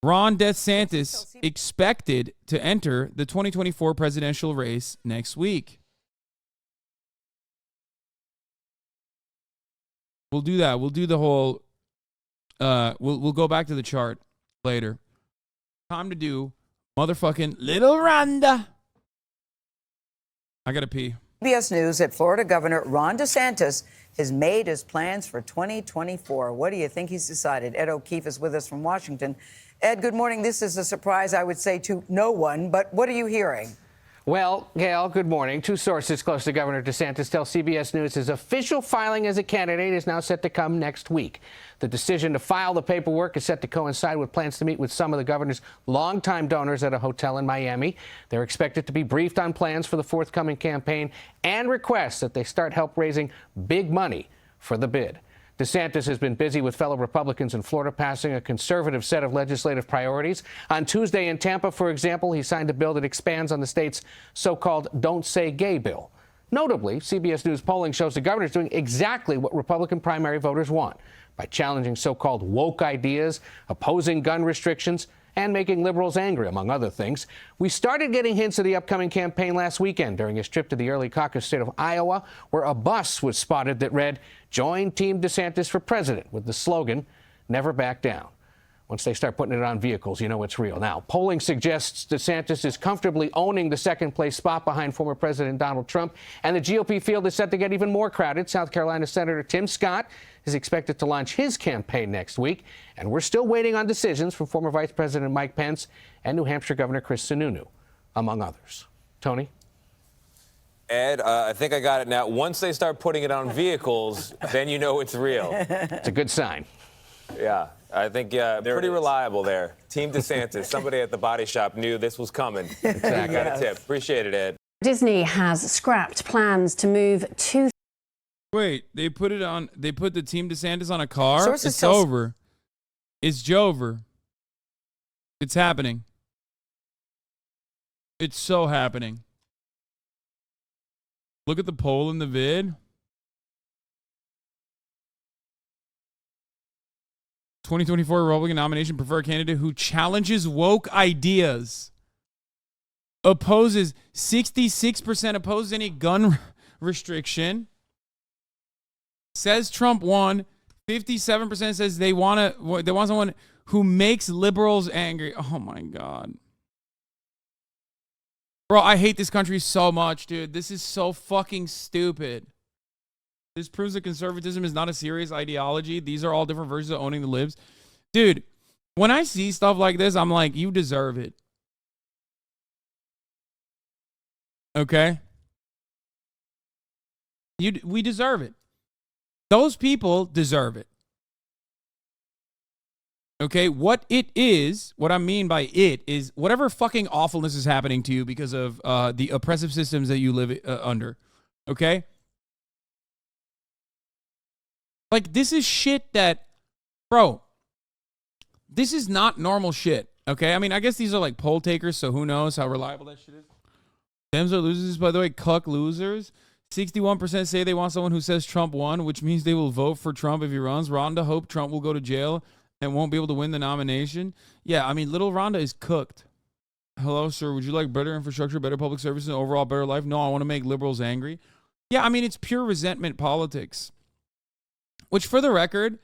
Ron DeSantis expected to enter the 2024 presidential race next week. We'll do that. We'll do the whole, we'll go back to the chart later. Time to do motherfucking Little Rhonda. I gotta pee. CBS News that Florida Governor Ron DeSantis has made his plans for 2024. What do you think he's decided? Ed O'Keefe is with us from Washington. Ed, good morning. This is a surprise, I would say, to no one, but what are you hearing? Well, Gail, good morning. Two sources close to Governor DeSantis tell CBS News his official filing as a candidate is now set to come next week. The decision to file the paperwork is set to coincide with plans to meet with some of the governor's longtime donors at a hotel in Miami. They're expected to be briefed on plans for the forthcoming campaign and requests that they start help raising big money for the bid. DeSantis has been busy with fellow Republicans in Florida passing a conservative set of legislative priorities. On Tuesday in Tampa, for example, he signed a bill that expands on the state's so-called Don't Say Gay bill. Notably, CBS News polling shows the governor is doing exactly what Republican primary voters want by challenging so-called woke ideas, opposing gun restrictions, and making liberals angry, among other things. We started getting hints of the upcoming campaign last weekend during his trip to the early caucus state of Iowa, where a bus was spotted that read, "Join Team DeSantis for President," with the slogan, "Never back down." Once they start putting it on vehicles, you know it's real. Now, polling suggests DeSantis is comfortably owning the second-place spot behind former President Donald Trump, and the GOP field is set to get even more crowded. South Carolina Senator Tim Scott is expected to launch his campaign next week, and we're still waiting on decisions from former Vice President Mike Pence and New Hampshire Governor Chris Sununu, among others. Tony? Ed, I think I got it now. Once they start putting it on vehicles, then you know it's real. It's a good sign. Yeah, I think pretty reliable there. Team DeSantis, somebody at the body shop knew this was coming. Exactly. Got a tip. Appreciate it, Ed. Disney has scrapped plans to move 2. Wait, they put the Team DeSantis on a car? Sources It's tell- over. It's Jover. It's happening. It's so happening. Look at the poll in the vid. 2024 Republican nomination preferred candidate who challenges woke ideas. Opposes 66% opposes any gun restriction. Says Trump won. 57% says they want someone who makes liberals angry. Oh my God. Bro, I hate this country so much, dude. This is so fucking stupid. This proves that conservatism is not a serious ideology. These are all different versions of owning the libs. Dude, when I see stuff like this, I'm like, you deserve it. Okay? We deserve it. Those people deserve it. Okay? What I mean by it is whatever fucking awfulness is happening to you because of the oppressive systems that you live under. Okay? Like, this is shit that, bro, this is not normal shit, okay? I mean, I guess these are like poll takers, so who knows how reliable that shit is. Dems are losers, by the way, cuck losers. 61% say they want someone who says Trump won, which means they will vote for Trump if he runs. Rhonda hope Trump will go to jail and won't be able to win the nomination. Yeah, I mean, little Rhonda is cooked. Hello, sir, would you like better infrastructure, better public services, and overall better life? No, I want to make liberals angry. Yeah, I mean, it's pure resentment politics. Which, for the record,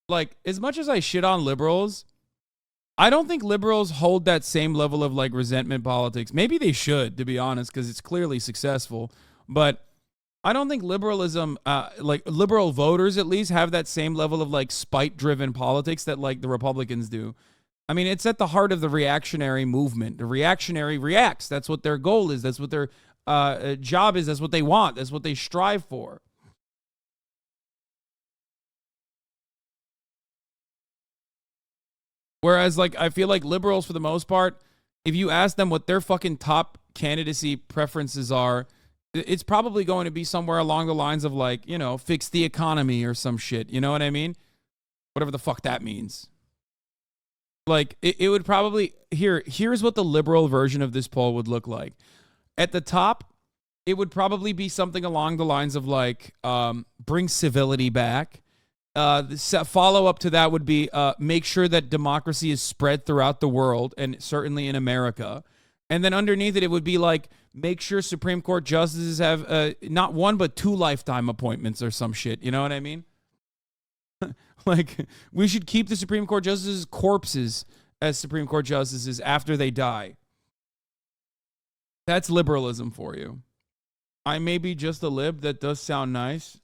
like, as much as I shit on liberals, I don't think liberals hold that same level of, like, resentment politics. Maybe they should, to be honest, because it's clearly successful. But I don't think liberalism, like, liberal voters, at least, have that same level of, like, spite-driven politics that, like, the Republicans do. I mean, it's at the heart of the reactionary movement. The reactionary reacts. That's what their goal is. That's what their job is. That's what they want. That's what they strive for. Whereas, like, I feel like liberals, for the most part, if you ask them what their fucking top candidacy preferences are, it's probably going to be somewhere along the lines of, like, you know, fix the economy or some shit. You know what I mean? Whatever the fuck that means. Like, it would probably, here's what the liberal version of this poll would look like. At the top, it would probably be something along the lines of, like, bring civility back. The follow-up to that would be make sure that democracy is spread throughout the world, and certainly in America. And then underneath it, it would be like, make sure Supreme Court justices have not one but 2 lifetime appointments or some shit. You know what I mean? Like, we should keep the Supreme Court justices' corpses as Supreme Court justices after they die. That's liberalism for you. I may be just a lib. That does sound nice.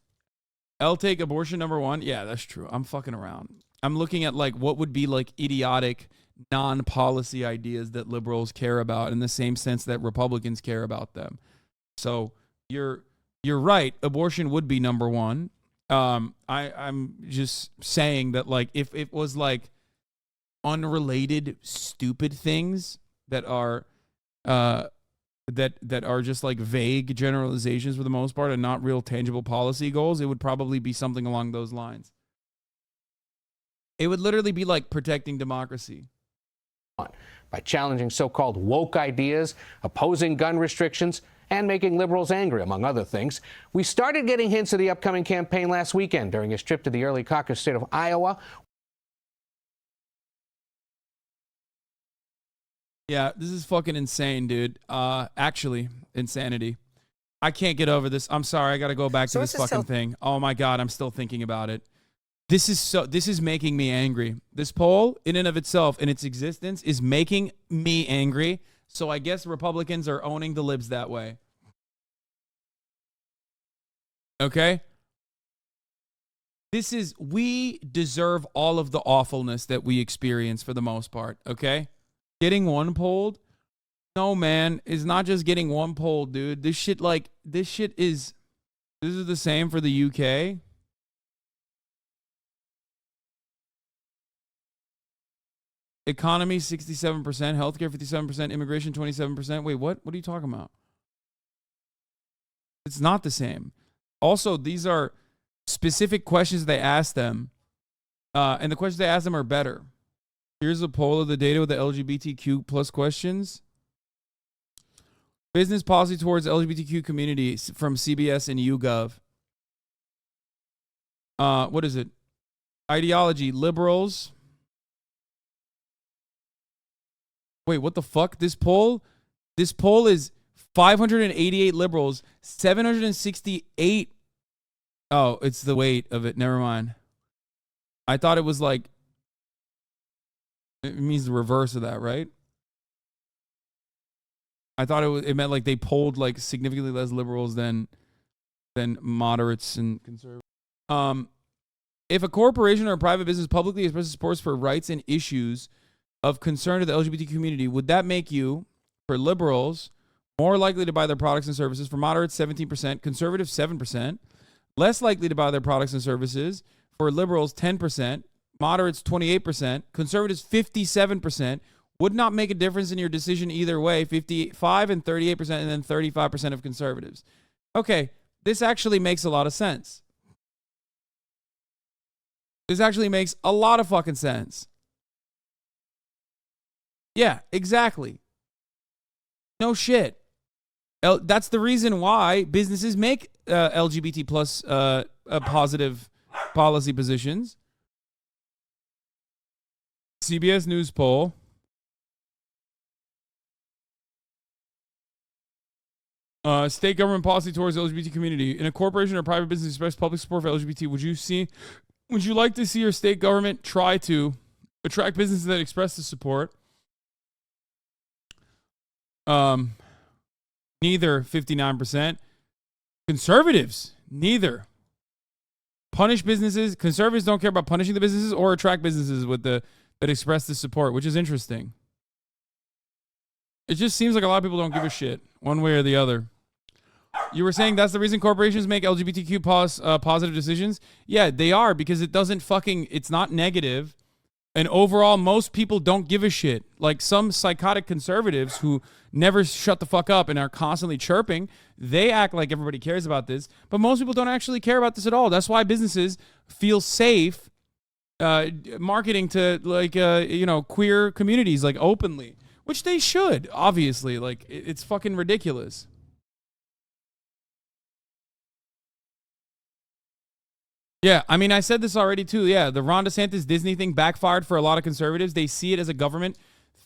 I'll take abortion #1. Yeah, that's true. I'm fucking around. I'm looking at like what would be like idiotic non-policy ideas that liberals care about in the same sense that Republicans care about them. So you're right. Abortion would be #1. I'm just saying that like if it was like unrelated stupid things that are that are just like vague generalizations for the most part and not real tangible policy goals, it would probably be something along those lines. It would literally be like protecting democracy. By challenging so-called woke ideas, opposing gun restrictions, and making liberals angry, among other things. We started getting hints of the upcoming campaign last weekend during his trip to the early caucus state of Iowa. Yeah, this is fucking insane, dude. Actually, insanity. I can't get over this. I'm sorry, I gotta go back to this fucking thing. Oh my God, I'm still thinking about it. This is making me angry. This poll, in and of itself, in its existence, is making me angry. So I guess Republicans are owning the libs that way. Okay? We deserve all of the awfulness that we experience for the most part, okay? Getting one polled? No, man. It's not just getting one polled, dude. This is the same for the UK. Economy, 67%. Healthcare, 57%. Immigration, 27%. Wait, what? What are you talking about? It's not the same. Also, these are specific questions they ask them. And the questions they ask them are better. Here's a poll of the data with the LGBTQ plus questions. Business policy towards LGBTQ community from CBS and YouGov. What is it? Ideology, liberals. Wait, what the fuck? This poll is 588 liberals, 768. Oh, it's the weight of it. Never mind. I thought it was like, it means the reverse of that, right? I thought it meant like they polled like significantly less liberals than moderates and conservatives. If a corporation or a private business publicly expresses support for rights and issues of concern to the LGBT community, would that make you, for liberals, more likely to buy their products and services? For moderates, 17%, conservatives, 7%, less likely to buy their products and services? For liberals, 10%, moderates, 28%, conservatives, 57%. Would not make a difference in your decision either way, 55 and 38%, and then 35% of conservatives. Okay, this actually makes a lot of sense. This actually makes a lot of fucking sense. Yeah, exactly. No shit. That's the reason why businesses make LGBT plus positive policy positions. CBS News poll. State government policy towards the LGBT community. In a corporation or private business express public support for LGBT, would you like to see your state government try to attract businesses that express the support? Neither, 59%. Conservatives, neither. Punish businesses. Conservatives don't care about punishing the businesses or attract businesses that express the support, which is interesting. It just seems like a lot of people don't give a shit one way or the other. You were saying that's the reason corporations make LGBTQ positive decisions? Yeah, they are, because it's not negative. And overall, most people don't give a shit. Like some psychotic conservatives who never shut the fuck up and are constantly chirping, they act like everybody cares about this. But most people don't actually care about this at all. That's why businesses feel safe marketing to like, queer communities like openly, which they should, obviously. Like it's fucking ridiculous. Yeah, I mean, I said this already too. Yeah, the Ron DeSantis Disney thing backfired for a lot of conservatives. They see it as a government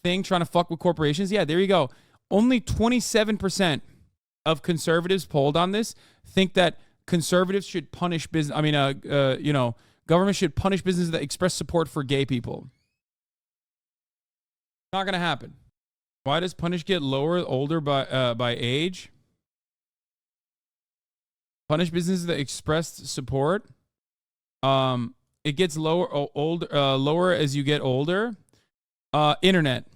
thing trying to fuck with corporations. Yeah, there you go. Only 27% of conservatives polled on this think that conservatives should punish business. I mean, government should punish businesses that express support for gay people. Not gonna happen. Why does punish get lower older by age? Punish businesses that expressed support. It gets lower as you get older. Internet.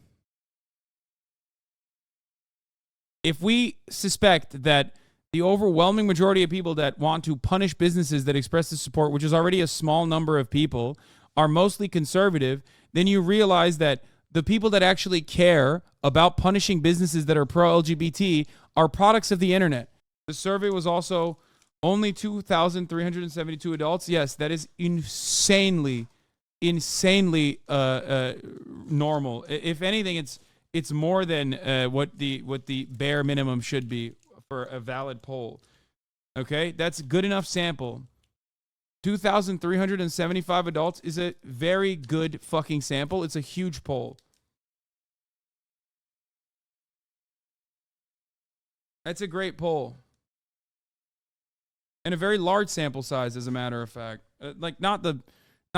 If we suspect that the overwhelming majority of people that want to punish businesses that express this support, which is already a small number of people, are mostly conservative, then you realize that the people that actually care about punishing businesses that are pro-LGBT are products of the internet. The survey was also only 2,372 adults. Yes, that is insanely normal. If anything, it's more than what the bare minimum should be for a valid poll. Okay, that's good enough sample. 2,375 adults is a very good fucking sample. It's a huge poll. That's a great poll. And a very large sample size, as a matter of fact. Like, not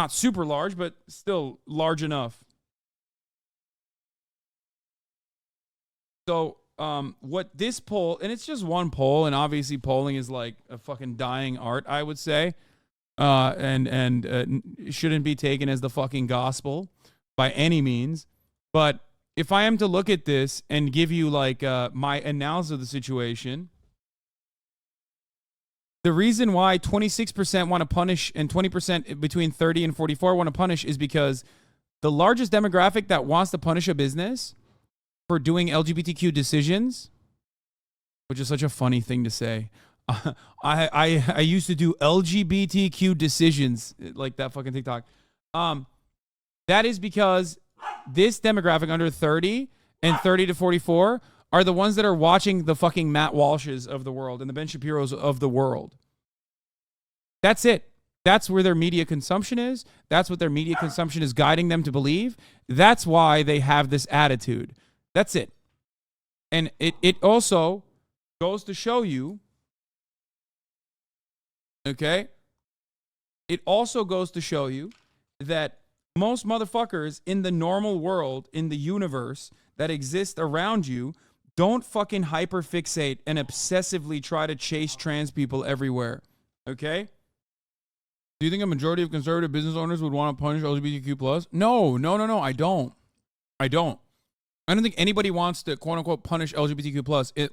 super large, but still large enough. So, what this poll, and it's just one poll, and obviously polling is like a fucking dying art, I would say, and shouldn't be taken as the fucking gospel by any means. But if I am to look at this and give you like my analysis of the situation, the reason why 26% want to punish and 20% between 30 and 44 want to punish is because the largest demographic that wants to punish a business for doing LGBTQ decisions, which is such a funny thing to say. I used to do LGBTQ decisions, like that fucking TikTok. That is because this demographic under 30 and 30 to 44 are the ones that are watching the fucking Matt Walshes of the world and the Ben Shapiros of the world. That's it. That's where their media consumption is. That's what their media consumption is guiding them to believe. That's why they have this attitude. That's it. And it also goes to show you, okay? It also goes to show you that most motherfuckers in the normal world, in the universe that exists around you, don't fucking hyperfixate and obsessively try to chase trans people everywhere. Okay? Do you think a majority of conservative business owners would want to punish LGBTQ+? No, I don't. I don't think anybody wants to, quote unquote, punish LGBTQ+.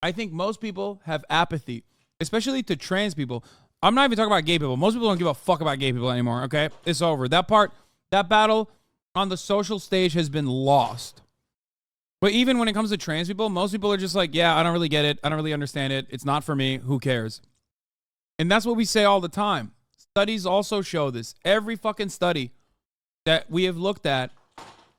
I think most people have apathy, especially to trans people. I'm not even talking about gay people. Most people don't give a fuck about gay people anymore, okay? It's over. That battle on the social stage has been lost. But even when it comes to trans people, most people are just like, yeah, I don't really get it. I don't really understand it. It's not for me. Who cares? And that's what we say all the time. Studies also show this. Every fucking study that we have looked at,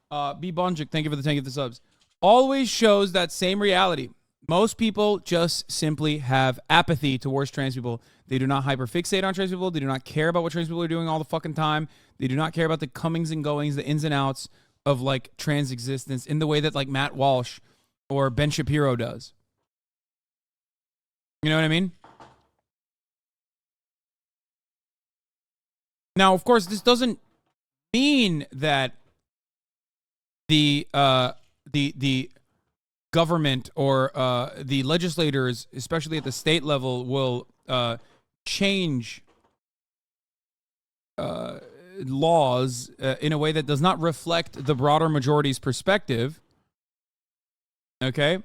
B. Bunjic, thank you for the 10 gift subs, always shows that same reality. Most people just simply have apathy towards trans people. They do not hyperfixate on trans people. They do not care about what trans people are doing all the fucking time. They do not care about the comings and goings, the ins and outs of like trans existence in the way that like Matt Walsh or Ben Shapiro does. You know what I mean? Now, of course, this doesn't mean that the government or the legislators, especially at the state level, will change laws in a way that does not reflect the broader majority's perspective. Okay?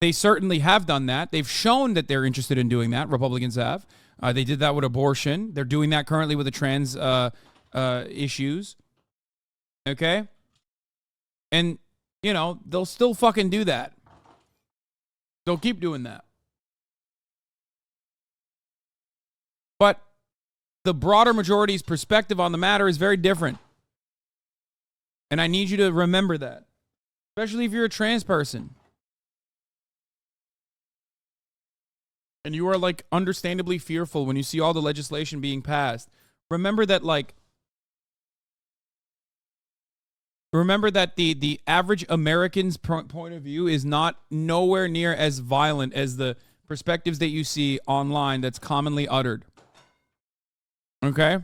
They certainly have done that. They've shown that they're interested in doing that. Republicans have. They did that with abortion. They're doing that currently with the trans issues. Okay? And, you know, they'll still fucking do that. They'll keep doing that. But the broader majority's perspective on the matter is very different. And I need you to remember that. Especially if you're a trans person. and you are like understandably fearful when you see all the legislation being passed, remember that the average American's point of view is not nowhere near as violent as the perspectives that you see online that's commonly uttered. Okay?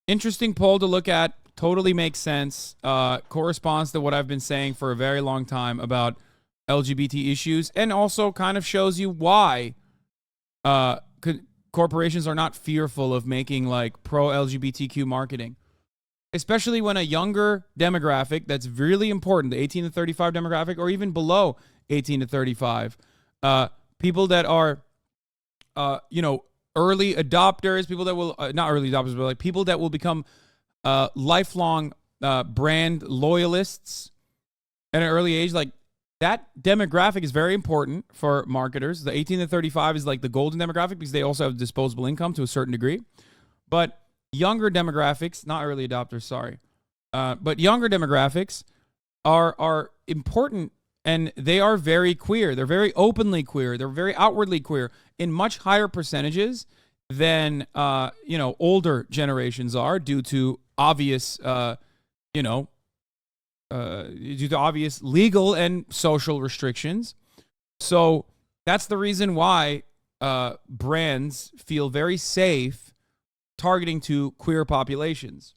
Interesting poll to look at. Totally makes sense. Corresponds to what I've been saying for a very long time about LGBT issues, and also kind of shows you why corporations are not fearful of making like pro-LGBTQ marketing, especially when a younger demographic that's really important, the 18 to 35 demographic, or even below 18 to 35, people that are, early adopters, people that will, not early adopters, but like people that will become lifelong brand loyalists at an early age, like that demographic is very important for marketers. The 18 to 35 is like the golden demographic because they also have disposable income to a certain degree. But younger demographics, not early adopters, sorry, but younger demographics are important, and they are very queer. They're very openly queer. They're very outwardly queer in much higher percentages than older generations are, due to obvious obvious legal and social restrictions. So that's the reason why brands feel very safe targeting to queer populations.